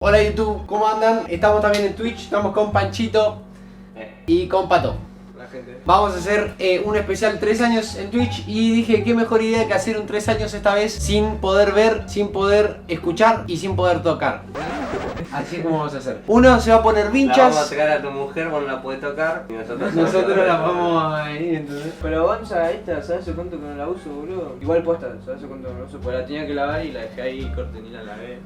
Hola YouTube, ¿cómo andan? Estamos también en Twitch, estamos con Panchito y con Pato. La gente. Vamos a hacer un especial 3 años en Twitch y dije qué mejor idea que hacer un 3 años esta vez sin poder ver, sin poder escuchar y sin poder tocar. Así es como vamos a hacer. Uno se va a poner La vamos a vinchas. sacar a tu mujer, vos no la podés tocar y nosotros La vamos ahí, ¿entendés? Pero Gonza, esta, ¿sabes hace cuánto que no la uso, boludo? Igual posta, ¿sabes hace cuánto que no la uso? Pues la tenía que lavar y la dejé ahí, corte, ni la lavé.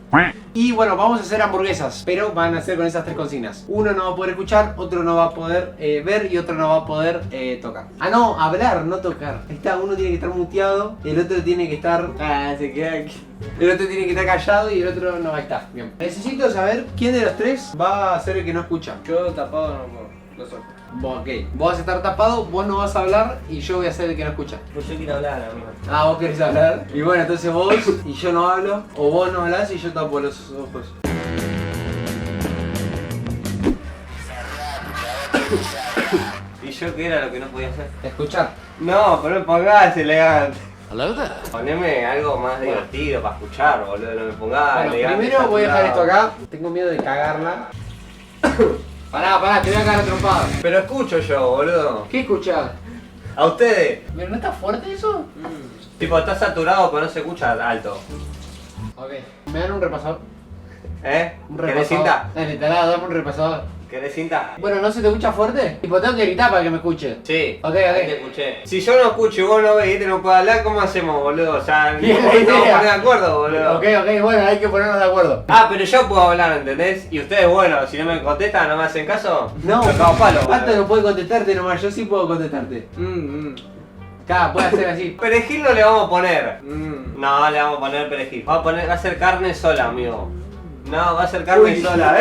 Y bueno, vamos a hacer hamburguesas, pero van a ser con esas tres consignas. Uno no va a poder escuchar, otro no va a poder ver y otro no va a poder tocar. Ah no, hablar, no tocar. Ahí está, uno tiene que estar muteado, el otro tiene que estar... Ah, se queda aquí. El otro tiene que estar callado y el otro no. Ahí está, bien. Necesito saber quién de los tres va a ser el que no escucha. Yo tapado no puedo, los ojos. Vos, ok. Vos vas a estar tapado, vos no vas a hablar y yo voy a ser el que no escucha. Pues yo quiero hablar, amigo. Ah, vos querés hablar. Y bueno, entonces vos y yo no hablo. O vos no hablás y yo tapo los ojos. ¿Y yo qué era lo que no podía hacer? Escuchar. No, pero me pongas elegante. Hello there. Poneme algo más divertido para escuchar, boludo. No me pongas Bueno, elegante. primero voy a dejar esto saturado. acá. Tengo miedo de cagarla. Pará, te voy a cagar a trompadas. Pero escucho yo, boludo. ¿Qué escuchás? A ustedes. ¿Pero no está fuerte eso? Tipo, está saturado pero no se escucha alto. Ok. ¿Me dan un repasador? ¿Eh? Un ¿Querés repasador. cinta? Dale, talado, dame un repasador. ¿Querés cinta? Bueno, ¿no se te escucha fuerte? Tipo, tengo que gritar para que me escuche. Sí, Ok, ahí ok. te escuché. Si yo no escucho y vos no ves y te no puedo hablar, ¿cómo hacemos, boludo? O sea, Bien, no nos vamos a idea. poner de acuerdo, boludo. Ok, bueno, hay que ponernos de acuerdo. Ah, pero yo puedo hablar, ¿entendés? Y ustedes, bueno, si no me contestan, no me hacen caso, No, me cago palo, Pato boludo. no puede contestarte nomás, yo sí puedo contestarte. Acá, puede hacer así. Perejil no le vamos a poner. Mm. No, le vamos a poner perejil. Va a ser carne sola, amigo. No, va a ser carne Uy. sola.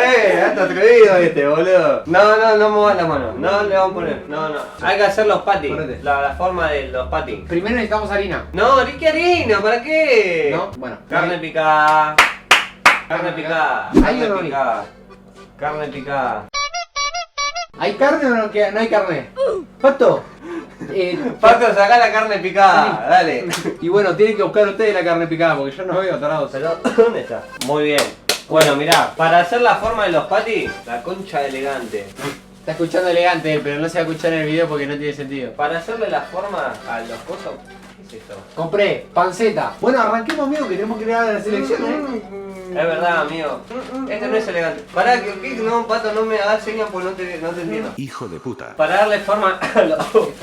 Hasta atrevido este, boludo. No muevas la mano. No le vamos a poner. No. Hay que hacer los patis. Correte. La forma de los patis. Primero necesitamos harina. No, ¿qué harina? ¿Para qué? ¿No? Bueno. Carne picada. Carne picada. ¿Hay o Carne no hay? picada. Carne picada. ¿Hay carne o no, no hay carne? Pato. Pato, sacá la carne picada. Dale. Y bueno, tienen que buscar ustedes la carne picada porque yo no veo tarados. Pero, ¿dónde está? Muy bien. Bueno, mirá, para hacer la forma de los patis, la concha elegante. Está escuchando elegante, pero no se va a escuchar en el video porque no tiene sentido. Para hacerle la forma a los cosos, ¿qué es esto? Compré panceta. Bueno, arranquemos, amigo, que tenemos que ir a la selección, Es verdad, amigo. Este no es elegante. Pará, que no, Pato, no me hagas señas porque no te entiendo. Hijo de puta. Para darle forma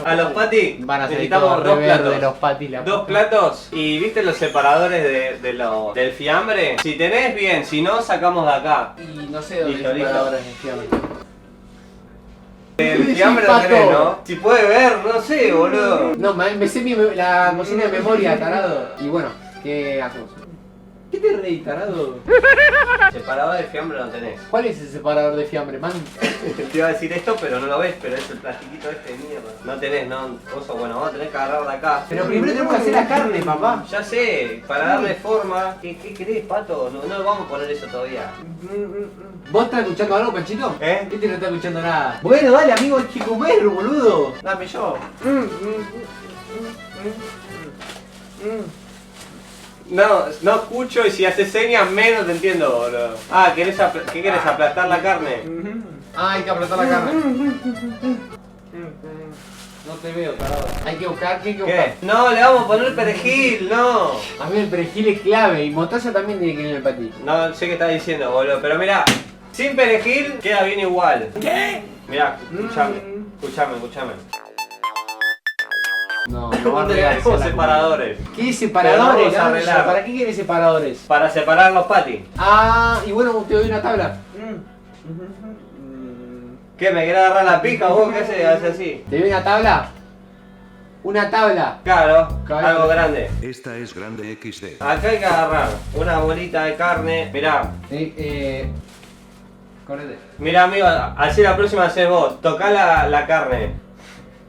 a los patis, Van a ser necesitamos todo dos reverde platos. los patis. La Dos puta. platos y viste los separadores del fiambre. Si tenés bien, si no sacamos de acá. Y no sé dónde Listo, hay listo. separadores de fiambre. El Sí, fiambre Pato. lo tenés, ¿no? Si puede ver, no sé, boludo. No, me sé la cocina de memoria, tarado. Y bueno, ¿qué hacemos? ¿Qué te reí, tarado? Separador de fiambre no tenés. ¿Cuál es el separador de fiambre, man? Te iba a decir esto, pero no lo ves, pero es el plastiquito este de mierda. No tenés, no, cosa, bueno, vamos a tener que agarrar de acá. Pero primero tenemos que hacer la carne, papá. Ya sé, para darle forma. ¿Qué querés, Pato? No vamos a poner eso todavía. ¿Vos estás escuchando algo, Panchito? ¿Eh? Este no está escuchando nada. Bueno, dale, amigo, hay que comer, boludo. Dame yo. No escucho y si haces señas menos te entiendo, boludo. Ah, ¿qué querés aplastar la carne? Ah, hay que apretar la carne. No te veo, tarado. Hay que buscar, ¿qué hay que buscar? ¿Qué? No, le vamos a poner perejil, no. A mí el perejil es clave y mostaza también tiene que ir en el patí. No sé qué estás diciendo, boludo, pero mirá, sin perejil queda bien igual. ¿Qué? Mirá, escuchame. No, No va a regar esa tenemos la separadores. comida. ¿Qué separadores? Pero vamos a Ganso? arreglar. ¿Para qué quieres separadores? Para separar los patis. Ah, y bueno, te doy una tabla. ¿Qué? ¿Me querés agarrar la pija vos? ¿Qué haces? ¿Haces así? ¿Te doy una tabla? Una tabla. Claro, Cabeza. algo grande. Esta es grande XD. Acá hay que agarrar una bolita de carne. Mirá, Correte. mirá amigo, así la próxima haces vos. Tocá la carne.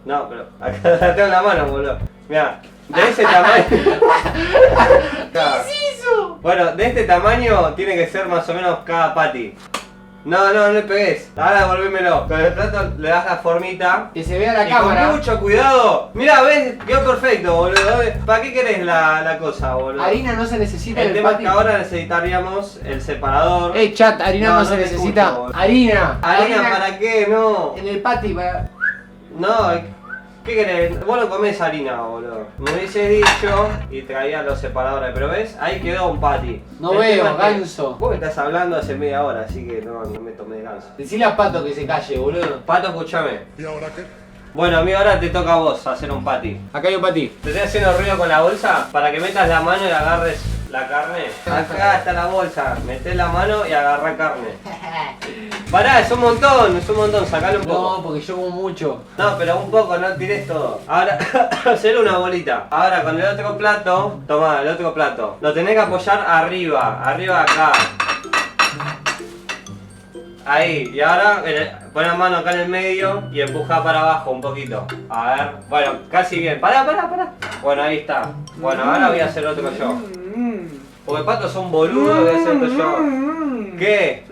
No, pero acá la tengo en la mano, boludo. Mirá, de ese tamaño. ¿Qué es eso? Bueno, de este tamaño tiene que ser más o menos cada patty. No le pegues. Ahora devolvémelo. Con el plato le das la formita. Que se vea la Y cámara. con mucho cuidado. Mirá, ves, quedó perfecto, boludo. ¿Para qué querés la cosa, boludo? Harina no se necesita en El el tema es patty. que ahora necesitaríamos el separador. Chat, harina no, No, se no te necesita. escucho, boludo. Harina. ¿Harina para qué? No. En el patty para... No, ¿qué querés? Vos no comés harina, boludo. Me hubieses dicho y traía los separadores, pero ves, ahí quedó un patty. No El veo, tema es que ganso. Vos me estás hablando hace media hora, así que no me tomé de ganso. Decile a Pato que se calle, boludo. Pato, escúchame. ¿Y ahora qué? Bueno, amigo, ahora te toca a vos hacer un patty. Acá hay un patty. ¿Te estoy haciendo ruido con la bolsa? Para que metas la mano y agarres la carne. Acá está la bolsa. Metés la mano y agarrá carne. Pará, es un montón, sacale un poco. No, porque yo como mucho. No, pero un poco, no tires todo. Ahora, hacer una bolita. Ahora con el otro plato, toma el otro plato. Lo tenés que apoyar arriba acá. Ahí, y ahora pon la mano acá en el medio y empuja para abajo un poquito. A ver, bueno, casi bien. Pará. Bueno, ahí está. Bueno, ahora voy a hacer otro yo. Porque Pato es un boludo, voy a hacer otro yo. ¿Qué?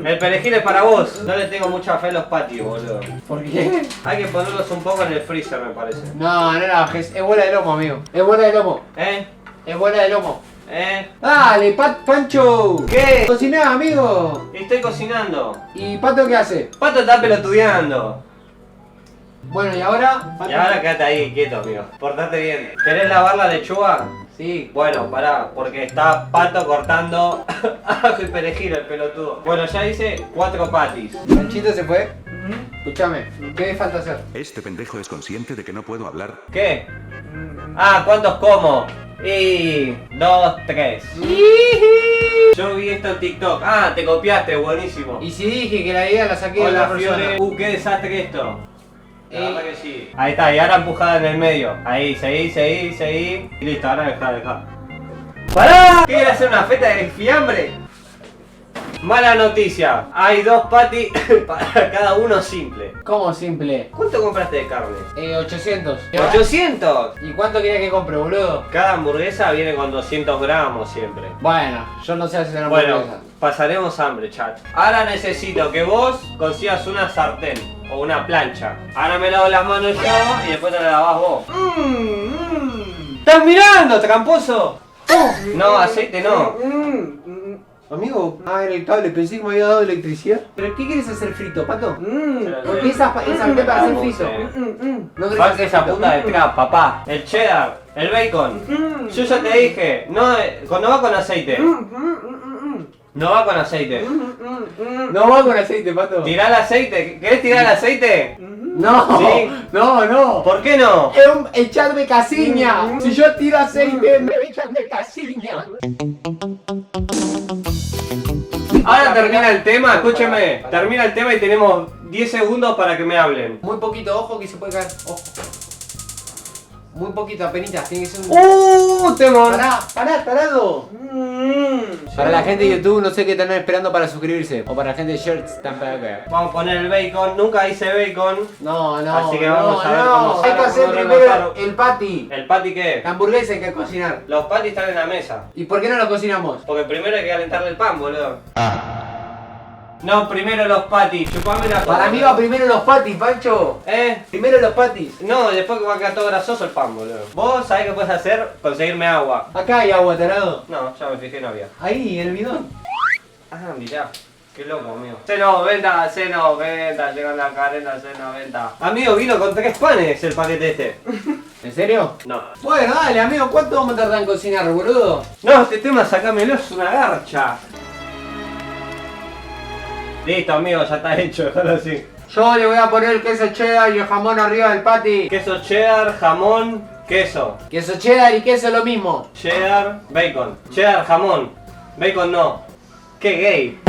El perejil es para vos. No le tengo mucha fe a los patis, boludo. ¿Por qué? Hay que ponerlos un poco en el freezer, me parece. No la bajes. Es bola de lomo, amigo. Es bola de lomo. ¿Eh? Es bola de lomo. ¿Eh? Dale, Pancho. ¿Qué? Cociná, amigo. Estoy cocinando. ¿Y Pato qué hace? Pato está pelotudeando. Bueno, ¿y ahora? Pato. Y ahora quédate ahí, quieto, amigo. Portate bien. ¿Querés lavar la lechuga? Sí. Bueno, pará, porque está Pato cortando ajo y perejil, el pelotudo. Bueno, ya hice 4 patis. Panchito se fue. Escúchame, ¿qué me falta hacer? Este pendejo es consciente de que no puedo hablar. ¿Qué? Ah, ¿cuántos como? Y 2, 3. Yo vi esto en TikTok. Ah, te copiaste, buenísimo. Y si dije que la idea la saqué de Hola, la persona. Fiore. Qué desastre esto. La verdad que sí. Ahí está, y ahora empujada en el medio. Ahí, seguí. Y listo, ahora dejá. ¡Pará! ¿Qué quieres hacer una feta de fiambre? Mala noticia, hay 2 patis para cada uno simple. ¿Cómo simple? ¿Cuánto compraste de carne? 800. ¡800! ¿Y cuánto querías que compre, boludo? Cada hamburguesa viene con 200 gramos siempre. Bueno, yo no sé hacer una Bueno, hamburguesa. pasaremos hambre, chat. Ahora necesito que vos consigas una sartén o una plancha. Ahora me lavo las manos yo y después te la lavas vos. ¿Estás mirando, tramposo? No, aceite no. Amigo, era el cable, pensé que me había dado electricidad. ¿Pero qué quieres hacer frito, Pato? Porque esa sartén para hacer frito. No querés Falta hacer esa frito. puta de trap, papá. El cheddar, el bacon. Yo ya te dije, no va con aceite. No va con aceite. No va con aceite, Pato. Tirá el aceite. ¿Querés tirar el aceite? No, Sí. no. ¿Por qué no? Es echarme casiña. Si yo tiro aceite, me echan de casiña. Ahora termina el tema, escúcheme. Termina el tema y tenemos 10 segundos para que me hablen. Muy poquito, ojo que se puede caer. Ojo. Muy poquito, apenitas, tiene que ser un... Temor. Pará, tarado. Para la gente de YouTube, no sé qué están esperando para suscribirse. O para la gente de Shirts, tampoco. Vamos a poner el bacon. Nunca hice bacon. No. Así que vamos a ver cómo Hay sale, que hacer cómo primero remojar. el patty. ¿El patty qué? La hamburguesa hay que cocinar. Los patties están en la mesa. ¿Y por qué no lo cocinamos? Porque primero hay que calentarle el pan, boludo. No, primero los patties. Chupame la Para mí va primero los patties, Pancho. Primero los patties. No, después que va a quedar todo grasoso el pan, boludo. Vos sabés qué puedes hacer, conseguirme agua. Acá hay agua, tarado. No, ya me fijé, no había. Ahí, en el bidón. Ah, mirá. Qué loco, amigo. C90, llegan la careta, C90. Amigo, vino con 3 panes el paquete este. ¿En serio? No. Bueno, dale, amigo, ¿cuánto vamos a tardar en cocinar, boludo? No, este tema sacámelo, es una garcha. Listo, amigo, ya está hecho, déjalo así. Yo le voy a poner el queso cheddar y el jamón arriba del patty. Queso cheddar, jamón, queso. Queso cheddar y queso lo mismo. Cheddar, bacon. Cheddar, jamón. Bacon no. Qué gay.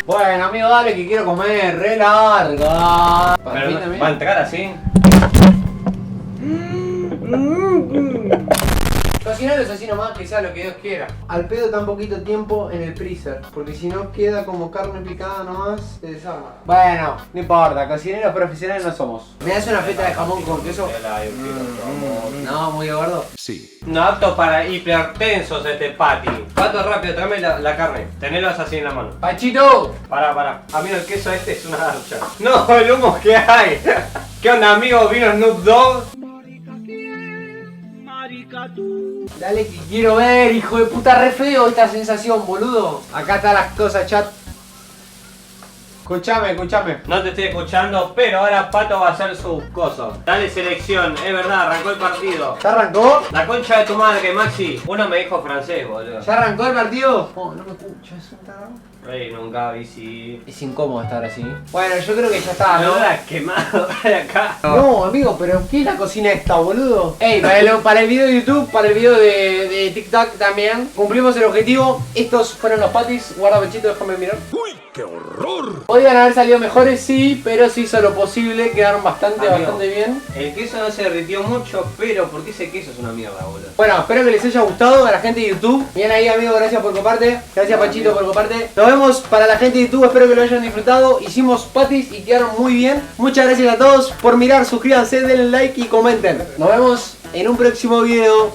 Bueno, amigo, dale que quiero comer, re larga. Para mí Pero, también. ¿va a entrar así? Cocinalos así nomás, que sea lo que Dios quiera. Al pedo tan poquito tiempo en el freezer, porque si no queda como carne picada nomás, se desarma. Bueno, no importa, cocineros profesionales no somos. ¿Me das una feta de jamón con queso? No, muy gordo. Sí. No apto para hipertensos este patty. Pato, rápido, tráeme la carne. Tenelos así en la mano. ¡Pachito! Pará. A mí el queso este es una garcha. No, el humo que hay. ¿Qué onda, amigos? ¿Vino Snoop Dogg? Dale que quiero ver, hijo de puta, re feo esta sensación, boludo. Acá están las cosas, chat. Escuchame. No te estoy escuchando, pero ahora Pato va a hacer sus cosas. Dale selección, es verdad, arrancó el partido. ¿Ya arrancó? La concha de tu madre, Maxi. Uno me dijo francés, boludo. ¿Ya arrancó el partido? Oh, no me escucho, es un tarado. Rey, nunca bici. Es incómodo estar así. Bueno, yo creo que ya está, ¿no? No la has quemado de acá. No, amigo, pero ¿qué es la cocina esta, boludo? Ey, para el video de YouTube, para el video de TikTok también, cumplimos el objetivo. Estos fueron los patis. Guarda, Pechito, déjame mirar. ¡Uy, qué horror! Podían haber salido mejores, sí, pero se hizo lo posible. Quedaron bastante bien. El queso no se derritió mucho, pero porque ese queso es una mierda, boludo. Bueno, espero que les haya gustado a la gente de YouTube. Bien ahí, amigo, gracias por coparte. Gracias, Pachito, por coparte. Nos vemos para la gente de YouTube, espero que lo hayan disfrutado. Hicimos patis y quedaron muy bien. Muchas gracias a todos por mirar, suscríbanse, denle like y comenten. Nos vemos en un próximo video.